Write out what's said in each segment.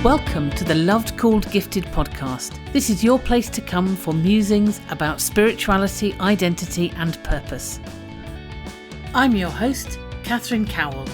Welcome to the Loved Called Gifted podcast. This is your place to come for musings about spirituality, identity and purpose. I'm your host, Catherine Cowell.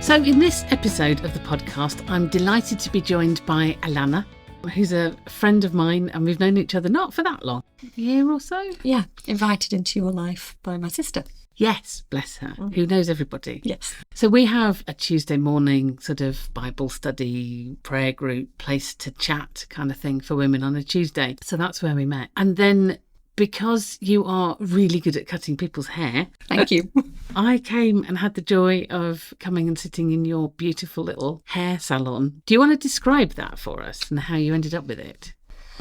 So in this episode of the podcast, I'm delighted to be joined by Alanna, who's a friend of mine, and we've known each other not for that long, a year or so. Yeah, invited into your life by my sister. Yes, bless her, who knows everybody. Yes. So we have a Tuesday morning sort of Bible study, prayer group, place to chat kind of thing for women on a Tuesday. So that's where we met. And then because you are really good at cutting people's hair. Thank you. I came and had the joy of coming and sitting in your beautiful little hair salon. Do you want to describe that for us and how you ended up with it?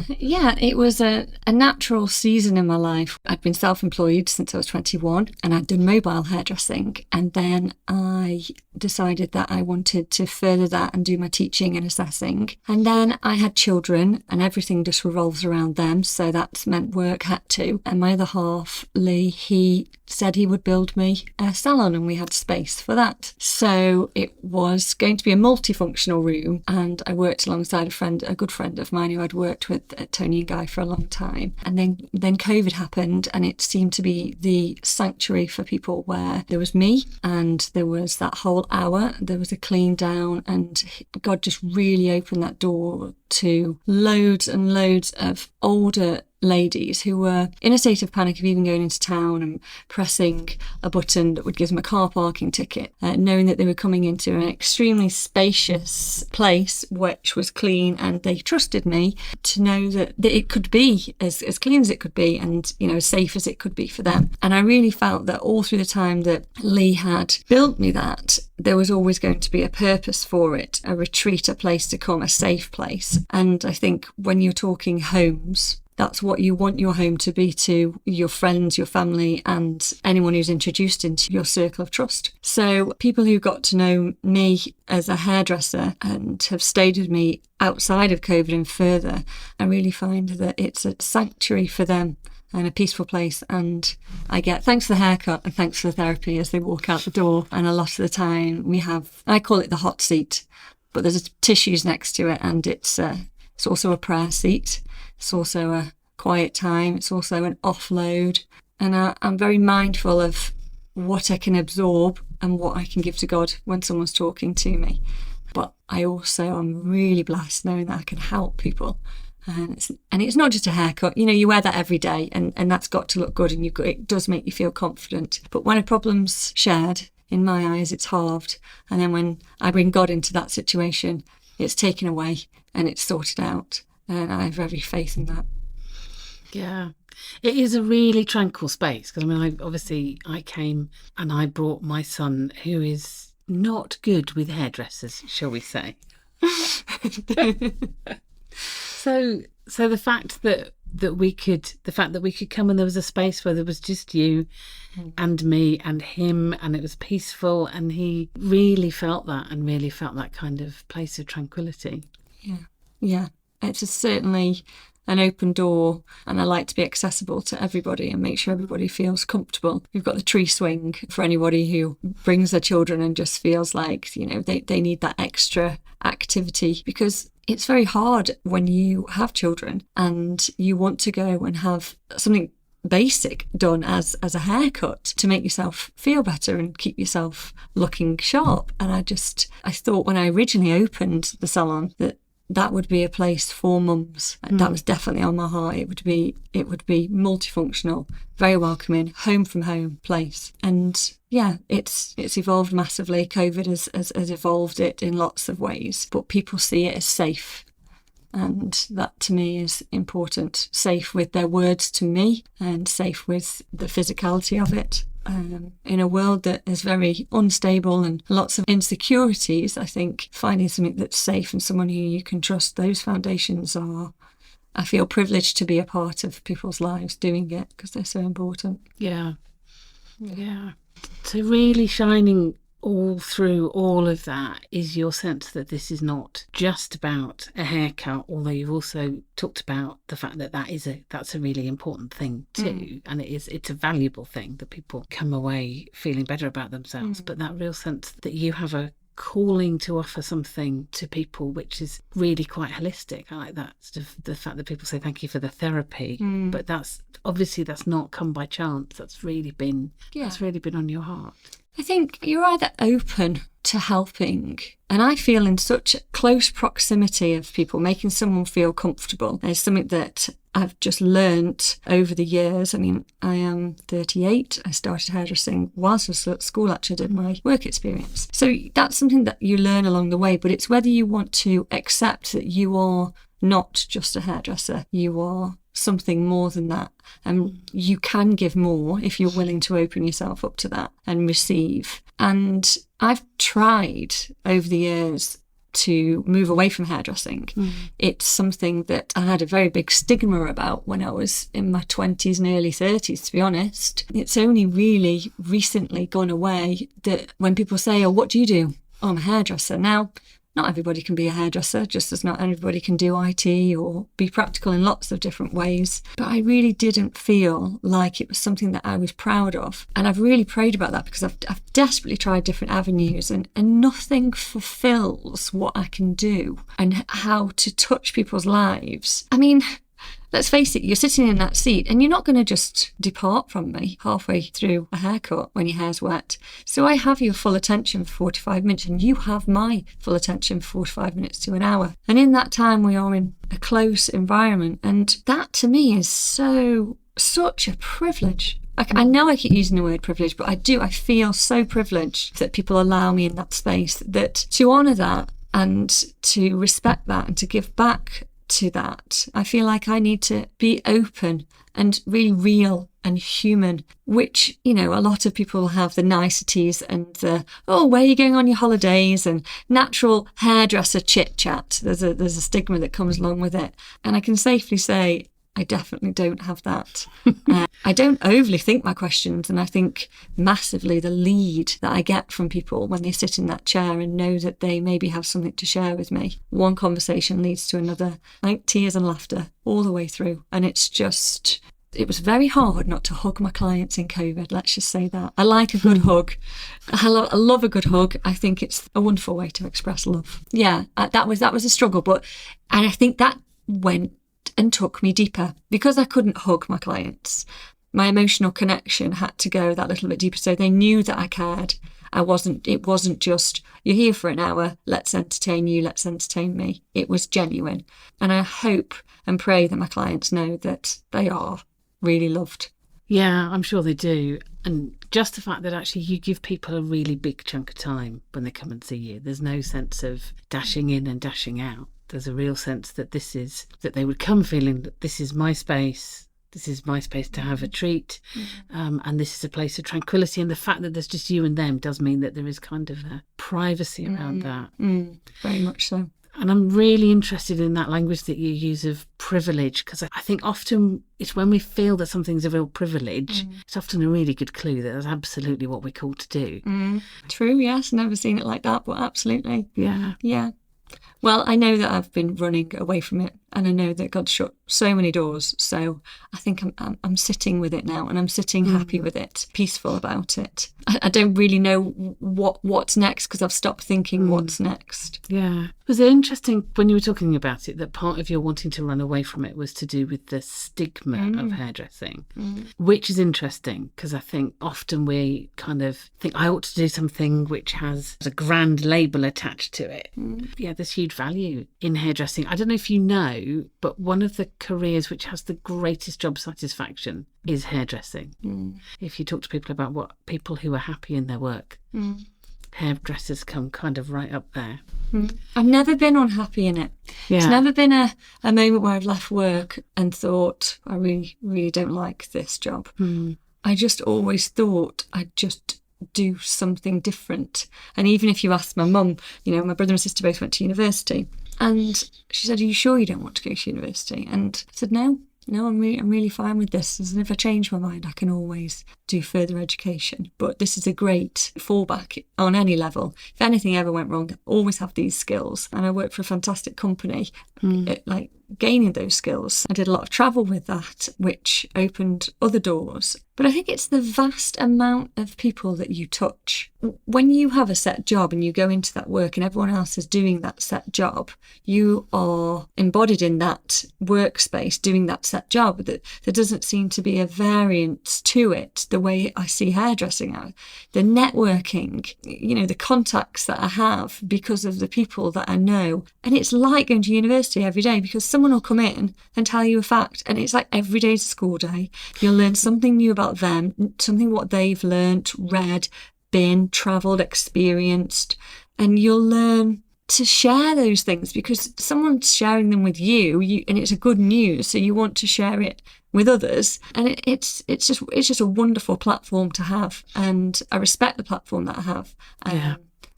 Yeah, it was a natural season in my life. I'd been self-employed since I was 21 and I'd done mobile hairdressing. And then I decided that I wanted to further that and do my teaching and assessing. And then I had children and everything just revolves around them. So that meant work had to. And my other half, Lee, he said he would build me a salon and we had space for that. So it was going to be a multifunctional room and I worked alongside a good friend of mine who I'd worked with at Tony and Guy for a long time. And then COVID happened and it seemed to be the sanctuary for people where there was me and there was that whole hour, there was a clean down and God just really opened that door to loads and loads of older ladies who were in a state of panic of even going into town and pressing a button that would give them a car parking ticket, knowing that they were coming into an extremely spacious place which was clean, and they trusted me to know that it could be as clean as it could be and, you know, as safe as it could be for them. And I really felt that all through the time that Lee had built me that, there was always going to be a purpose for it, a retreat, a place to come, a safe place. And I think when you're talking homes, that's what you want your home to be to your friends, your family, and anyone who's introduced into your circle of trust. So people who got to know me as a hairdresser and have stayed with me outside of COVID and further, I really find that it's a sanctuary for them and a peaceful place. And I get thanks for the haircut and thanks for the therapy as they walk out the door. And a lot of the time I call it the hot seat, but there's tissues next to it, and it's also a prayer seat. It's also a quiet time. It's also an offload. And I'm very mindful of what I can absorb and what I can give to God when someone's talking to me. But I also am really blessed knowing that I can help people. And it's not just a haircut. You know, you wear that every day and that's got to look good and it does make you feel confident. But when a problem's shared, in my eyes, it's halved. And then when I bring God into that situation, it's taken away and it's sorted out. And I have every faith in that. Yeah, it is a really tranquil space because I came and I brought my son, who is not good with hairdressers, shall we say. So the fact that we could come and there was a space where there was just you and me and him, and it was peaceful, and he really felt that kind of place of tranquility. Yeah. It's certainly an open door, and I like to be accessible to everybody and make sure everybody feels comfortable. We've got the tree swing for anybody who brings their children and just feels like, you know, they need that extra activity, because it's very hard when you have children and you want to go and have something basic done as a haircut to make yourself feel better and keep yourself looking sharp. And I thought when I originally opened the salon that would be a place for mums. That was definitely on my heart. It would be multifunctional, very welcoming, home from home place. And yeah, it's evolved massively. COVID has evolved it in lots of ways, but people see it as safe. And that to me is important. Safe with their words to me and safe with the physicality of it. In a world that is very unstable and lots of insecurities, I think finding something that's safe and someone who you can trust, those foundations I feel privileged to be a part of people's lives doing it because they're so important. Yeah. So really shining all through all of that is your sense that this is not just about a haircut, although you've also talked about the fact that that's a really important thing too, and it's a valuable thing that people come away feeling better about themselves, but that real sense that you have a calling to offer something to people which is really quite holistic. I like that sort of the fact that people say thank you for the therapy, but that's not come by chance. That's really been on your heart. I think you're either open to helping, and I feel in such close proximity of people, making someone feel comfortable is something that I've just learnt over the years. I mean, I am 38. I started hairdressing whilst I was at school, actually did my work experience. So that's something that you learn along the way, but it's whether you want to accept that you are not just a hairdresser, you are something more than that, and you can give more if you're willing to open yourself up to that and receive. And I've tried over the years to move away from hairdressing. It's something that I had a very big stigma about when I was in my 20s and early 30s, to be honest. It's only really recently gone away that when people say, oh, what do you do? Oh, I'm a hairdresser. Now, not everybody can be a hairdresser, just as not everybody can do IT or be practical in lots of different ways. But I really didn't feel like it was something that I was proud of. And I've really prayed about that because I've desperately tried different avenues, and nothing fulfills what I can do and how to touch people's lives. I mean, let's face it, you're sitting in that seat and you're not going to just depart from me halfway through a haircut when your hair's wet. So I have your full attention for 45 minutes and you have my full attention for 45 minutes to an hour. And in that time, we are in a close environment. And that to me is such a privilege. I know I keep using the word privilege, but I feel so privileged that people allow me in that space, that to honour that and to respect that and to give back to that. I feel like I need to be open and really real and human, which, you know, a lot of people have the niceties and the, oh, where are you going on your holidays, and natural hairdresser chit chat. There's a stigma that comes along with it. And I can safely say I definitely don't have that. I don't overly think my questions, and I think massively the lead that I get from people when they sit in that chair and know that they maybe have something to share with me. One conversation leads to another, like tears and laughter all the way through. And it was very hard not to hug my clients in COVID, let's just say that. I like a good hug. I love a good hug. I think it's a wonderful way to express love. Yeah, that was a struggle, and I think that went and took me deeper because I couldn't hug my clients. My emotional connection had to go that little bit deeper, so they knew that I cared. It wasn't just, you're here for an hour, let's entertain you, let's entertain me. It was genuine. And I hope and pray that my clients know that they are really loved. Yeah, I'm sure they do. And just the fact that actually you give people a really big chunk of time when they come and see you. There's no sense of dashing in and dashing out. There's a real sense that they would come feeling that this is my space. This is my space to have a treat. And this is a place of tranquility. And the fact that there's just you and them does mean that there is kind of a privacy around that. Very much so. And I'm really interested in that language that you use of privilege, because I think often it's when we feel that something's a real privilege, it's often a really good clue that that's absolutely what we're called to do. True, yes. Never seen it like that, but absolutely. Yeah. Yeah. Well, I know that I've been running away from it, and I know that God shut so many doors. So I think I'm sitting with it now, and I'm sitting happy with it, peaceful about it. I don't really know what's next because I've stopped thinking what's next. Yeah. Was it interesting when you were talking about it that part of your wanting to run away from it was to do with the stigma of hairdressing, which is interesting because I think often we kind of think I ought to do something which has a grand label attached to it. Yeah, there's huge value in hairdressing. I don't know if you know, but one of the careers which has the greatest job satisfaction is hairdressing. If you talk to people about what people who are happy in their work, hairdressers come kind of right up there. I've never been unhappy in it. Yeah. It's never been a moment where I've left work and thought, I really, really don't like this job. I just always thought I'd just do something different. And even if you ask my mum, you know, my brother and sister both went to university, and she said, are you sure you don't want to go to university? And I said, no, no, I'm really fine with this. And if I change my mind, I can always do further education. But this is a great fallback on any level. If anything ever went wrong, I always have these skills. And I work for a fantastic company, like gaining those skills. I did a lot of travel with that, which opened other doors. But I think it's the vast amount of people that you touch. When you have a set job and you go into that work and everyone else is doing that set job, you are embodied in that workspace doing that set job. There doesn't seem to be a variance to it the way I see hairdressing out. The networking, the contacts that I have because of the people that I know. And it's like going to university every day because someone will come in and tell you a fact. And it's like every day's a school day. You'll learn something new about them, something what they've learnt, read, been, travelled, experienced, and you'll learn to share those things because someone's sharing them with you and it's a good news, so you want to share it with others, and it's just a wonderful platform to have, and I respect the platform that I have.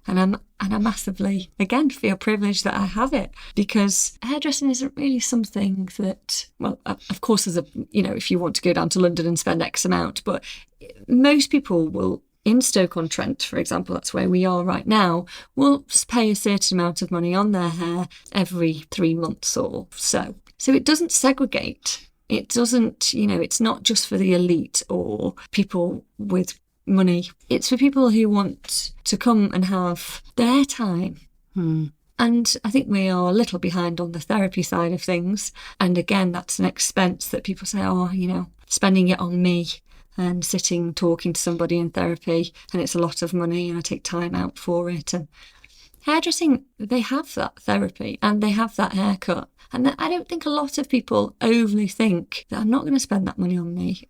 And I massively, again, feel privileged that I have it, because hairdressing isn't really something that, well, of course, if you want to go down to London and spend X amount, but most people will, in Stoke-on-Trent, for example, that's where we are right now, will pay a certain amount of money on their hair every 3 months or so. So it doesn't segregate. It doesn't, it's not just for the elite or people with money. It's for people who want to come and have their time. And I think we are a little behind on the therapy side of things. And again, that's an expense that people say, spending it on me and sitting, talking to somebody in therapy, and it's a lot of money and I take time out for it. And hairdressing, they have that therapy and they have that haircut. And I don't think a lot of people overly think that I'm not going to spend that money on me.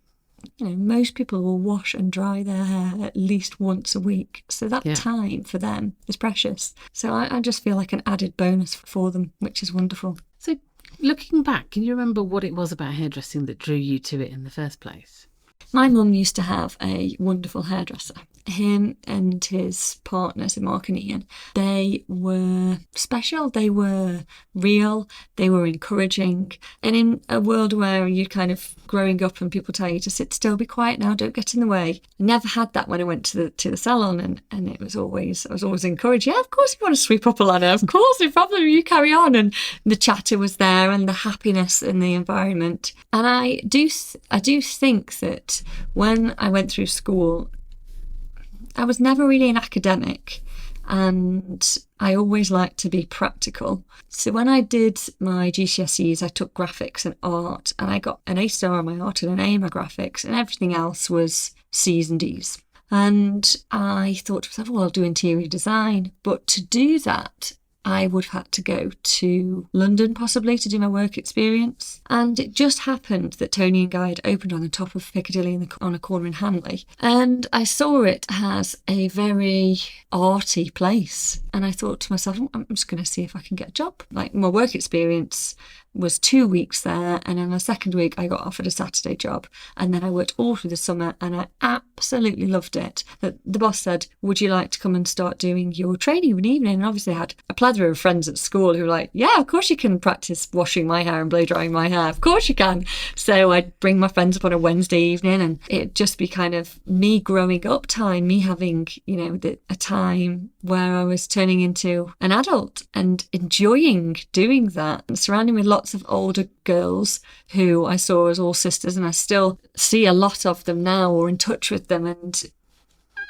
Most people will wash and dry their hair at least once a week. So that time for them is precious. So I just feel like an added bonus for them, which is wonderful. So looking back, can you remember what it was about hairdressing that drew you to it in the first place? My mum used to have a wonderful hairdresser. Him and his partner, so Mark and Ian, they were special, they were real, they were encouraging. And in a world where you're kind of growing up and people tell you to sit still, be quiet now, don't get in the way. I never had that when I went to the salon, and I was always encouraged. Yeah, of course you want to sweep up, Alanna, of course, no problem, you carry on. And the chatter was there and the happiness in the environment. And I do think that when I went through school, I was never really an academic, and I always liked to be practical. So when I did my GCSEs, I took graphics and art, and I got an A star on my art and an A in my graphics, and everything else was C's and D's. And I thought to myself, I'll do interior design. But to do that, I would have had to go to London possibly to do my work experience. And it just happened that Tony and Guy had opened on the top of Piccadilly on a corner in Hanley. And I saw it as a very arty place. And I thought to myself, I'm just going to see if I can get a job. Like, my work experience was 2 weeks there, and then the second week I got offered a Saturday job, and then I worked all through the summer and I absolutely loved it. The boss said, would you like to come and start doing your training of an evening? And obviously I had a plethora of friends at school who were like, yeah, of course you can practice washing my hair and blow drying my hair, of course you can. So I'd bring my friends up on a Wednesday evening, and it'd just be kind of me growing up time, me having a time where I was turning into an adult and enjoying doing that, and surrounding with lots of older girls who I saw as all sisters, and I still see a lot of them now or in touch with them. And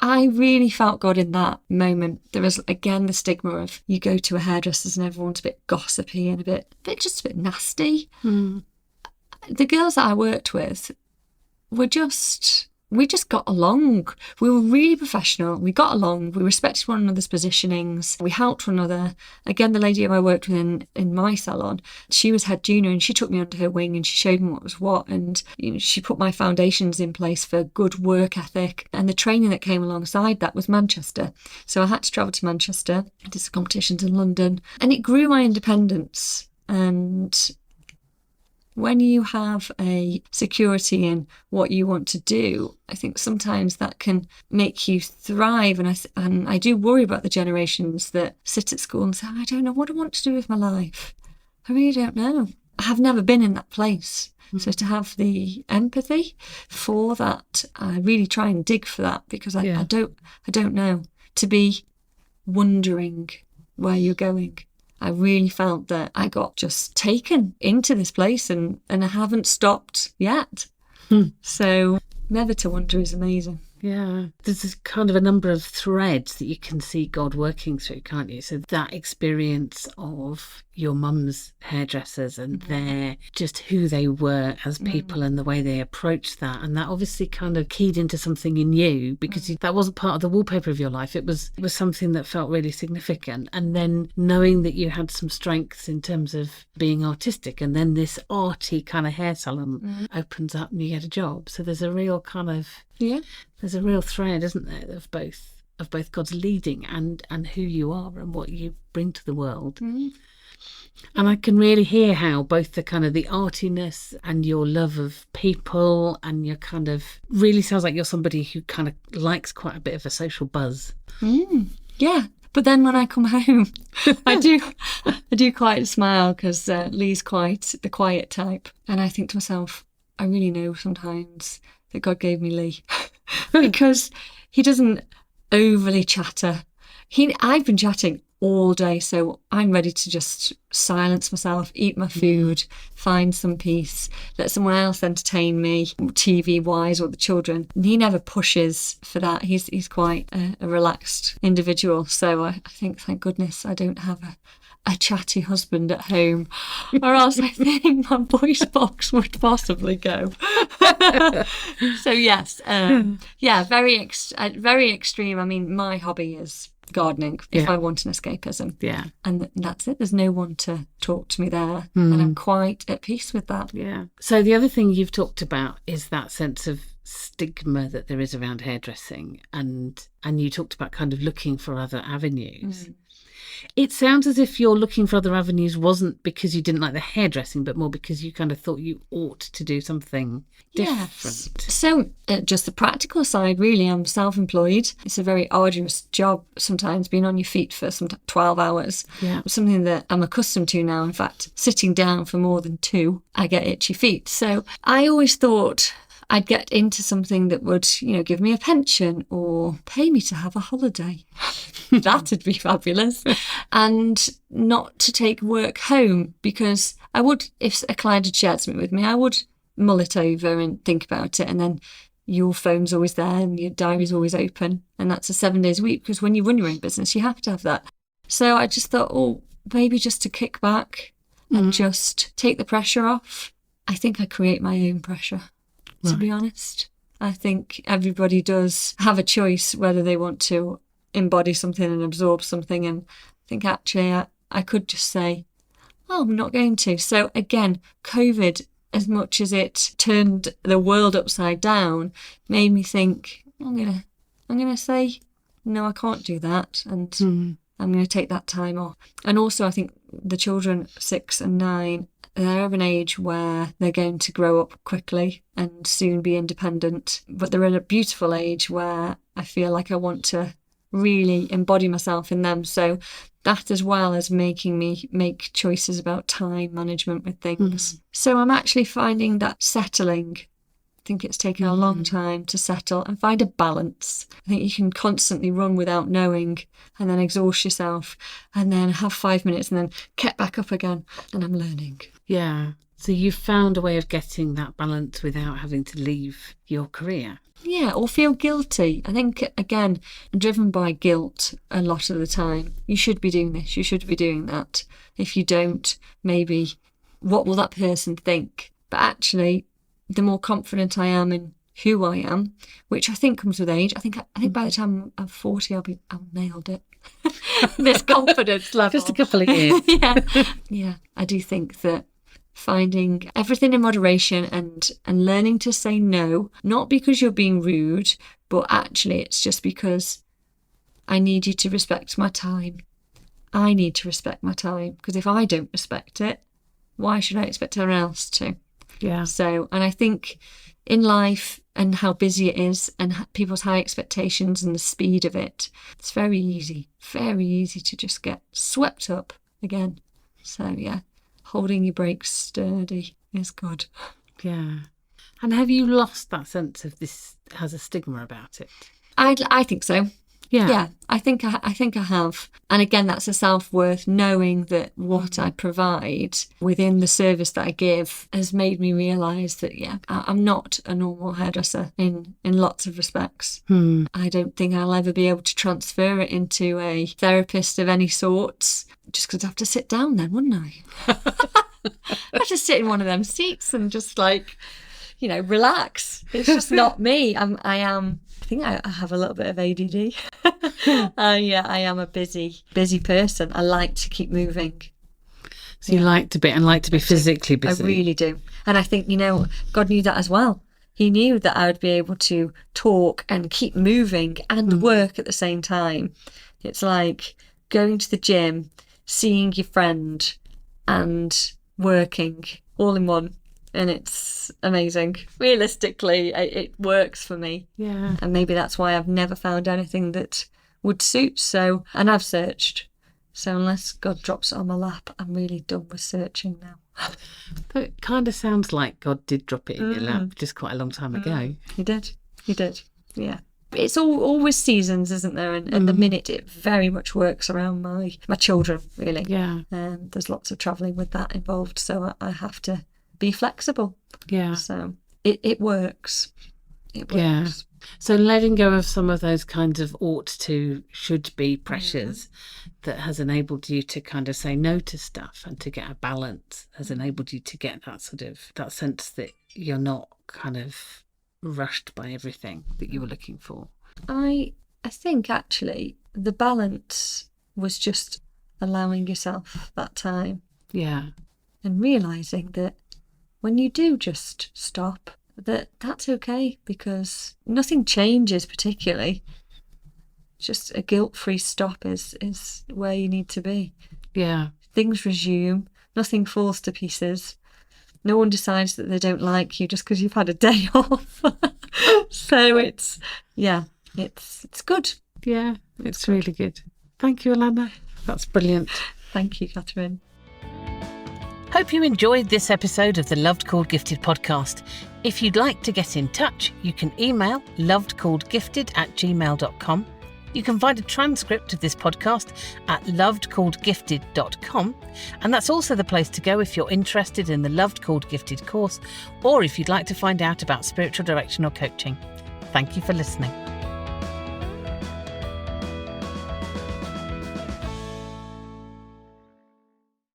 I really felt God in that moment. There was, again, the stigma of you go to a hairdresser's and everyone's a bit gossipy and a bit nasty. The girls that I worked with were we just got along. We were really professional. We got along. We respected one another's positionings. We helped one another. Again, the lady who I worked with in my salon, she was head junior, and she took me under her wing and she showed me what was what. And she put my foundations in place for good work ethic. And the training that came alongside that was Manchester. So I had to travel to Manchester. I did some competitions in London, and it grew my independence. And when you have a security in what you want to do, I think sometimes that can make you thrive. And I do worry about the generations that sit at school and say, I don't know what I want to do with my life. I really don't know. have never been in that place. So to have the empathy for that, I really try and dig for that, because I don't know. To be wondering where you're going. I really felt that I got just taken into this place, and I haven't stopped yet. So never to wonder is amazing. Yeah, there's this kind of a number of threads that you can see God working through, can't you? So that experience of your mum's hairdressers and their just who they were as people and the way they approached that, and that obviously kind of keyed into something in you, because that wasn't part of the wallpaper of your life. It was something that felt really significant. And then knowing that you had some strengths in terms of being artistic, and then this arty kind of hair salon opens up and you get a job. So there's a real kind of there's a real thread, isn't there, of both God's leading and who you are and what you bring to the world. And I can really hear how both the kind of the artiness and your love of people, and your kind of really sounds like you're somebody who kind of likes quite a bit of a social buzz. Yeah. But then when I come home, I do quite smile, because Lee's quite the quiet type. And I think to myself, I really know sometimes that God gave me Lee because he doesn't overly chatter. I've been chatting all day, so I'm ready to just silence myself, eat my food, find some peace, let someone else entertain me, TV wise, or the children. And he never pushes for that. He's quite a relaxed individual. So I think, thank goodness, I don't have a chatty husband at home, or else I think my voice box would possibly go. So yes, very extreme. I mean, my hobby is gardening if I want an escapism. Yeah. And that's it. There's no one to talk to me there. And I'm quite at peace with that. Yeah. So the other thing you've talked about is that sense of stigma that there is around hairdressing, and you talked about kind of looking for other avenues. It sounds as if you're looking for other avenues wasn't because you didn't like the hairdressing, but more because you kind of thought you ought to do something different. Yes. So just the practical side, really, I'm self-employed. It's a very arduous job sometimes, being on your feet for some 12 hours. Yeah. Something that I'm accustomed to now. In fact, sitting down for more than 2, I get itchy feet. So I always thought I'd get into something that would, give me a pension or pay me to have a holiday. That'd be fabulous. And not to take work home, because I would, if a client had shared something with me, I would mull it over and think about it. And then your phone's always there and your diary's always open. And that's a 7 days a week, because when you run your own business, you have to have that. So I just thought, maybe just to kick back and just take the pressure off. I think I create my own pressure. To be honest, I think everybody does have a choice whether they want to embody something and absorb something. And I think actually I could just say, I'm not going to. So again, COVID, as much as it turned the world upside down, made me think, I'm gonna say, no, I can't do that. And I'm going to take that time off. And also I think the children 6 and 9, they're of an age where they're going to grow up quickly and soon be independent. But they're at a beautiful age where I feel like I want to really embody myself in them. So that, as well as making me make choices about time management with things. So I'm actually finding that settling. I think it's taken a long time to settle and find a balance. I think you can constantly run without knowing and then exhaust yourself and then have 5 minutes and then get back up again. And I'm learning. Yeah. So you've found a way of getting that balance without having to leave your career. Yeah, or feel guilty. I think, again, driven by guilt a lot of the time. You should be doing this, you should be doing that. If you don't, maybe, what will that person think? But actually, the more confident I am in who I am, which I think comes with age. I think by the time I'm 40, I'll nailed it. This confidence level. Just a couple of years. Yeah. I do think that finding everything in moderation and learning to say no, not because you're being rude, but actually it's just because I need you to respect my time. I need to respect my time, because if I don't respect it, why should I expect anyone else to? Yeah. So, and I think in life and how busy it is and people's high expectations and the speed of it, it's very easy to just get swept up again. So yeah, holding your brakes sturdy is good. Yeah. And have you lost that sense of this has a stigma about it? I think so. Yeah, I think I have. And again, that's a self-worth, knowing that what I provide within the service that I give has made me realise that, I'm not a normal hairdresser in lots of respects. I don't think I'll ever be able to transfer it into a therapist of any sorts, just because I'd have to sit down then, wouldn't I? I'd just sit in one of them seats and just relax. It's just not me. I think I have a little bit of ADD. I am a busy person. I like to keep moving. So you like to be physically busy. I really do. And I think, God knew that as well. He knew that I would be able to talk and keep moving and work at the same time. It's like going to the gym, seeing your friend and working all in one. And it's amazing. Realistically, it works for me. Yeah. And maybe that's why I've never found anything that would suit. And I've searched. So unless God drops it on my lap, I'm really done with searching now. But it kind of sounds like God did drop it in your lap just quite a long time ago. He did. Yeah. It's always seasons, isn't there? And at the minute, it very much works around my children, really. Yeah. And there's lots of travelling with that involved. So I have to be flexible. Yeah. So it works. It works. Yeah. So letting go of some of those kinds of ought to, should be pressures that has enabled you to kind of say no to stuff and to get a balance, has enabled you to get that sense that you're not kind of rushed by everything that you were looking for. I think actually the balance was just allowing yourself that time. Yeah. And realising that when you do just stop, that's okay, because nothing changes particularly. Just a guilt-free stop is where you need to be. Yeah. Things resume. Nothing falls to pieces. No one decides that they don't like you just because you've had a day off. So it's good. Yeah, it's really good. Thank you, Alanna. That's brilliant. Thank you, Catherine. Hope you enjoyed this episode of the Loved Called Gifted podcast. If you'd like to get in touch, you can email lovedcalledgifted@gmail.com. You can find a transcript of this podcast at lovedcalledgifted.com, and that's also the place to go if you're interested in the Loved Called Gifted course, or if you'd like to find out about spiritual direction or coaching. Thank you for listening.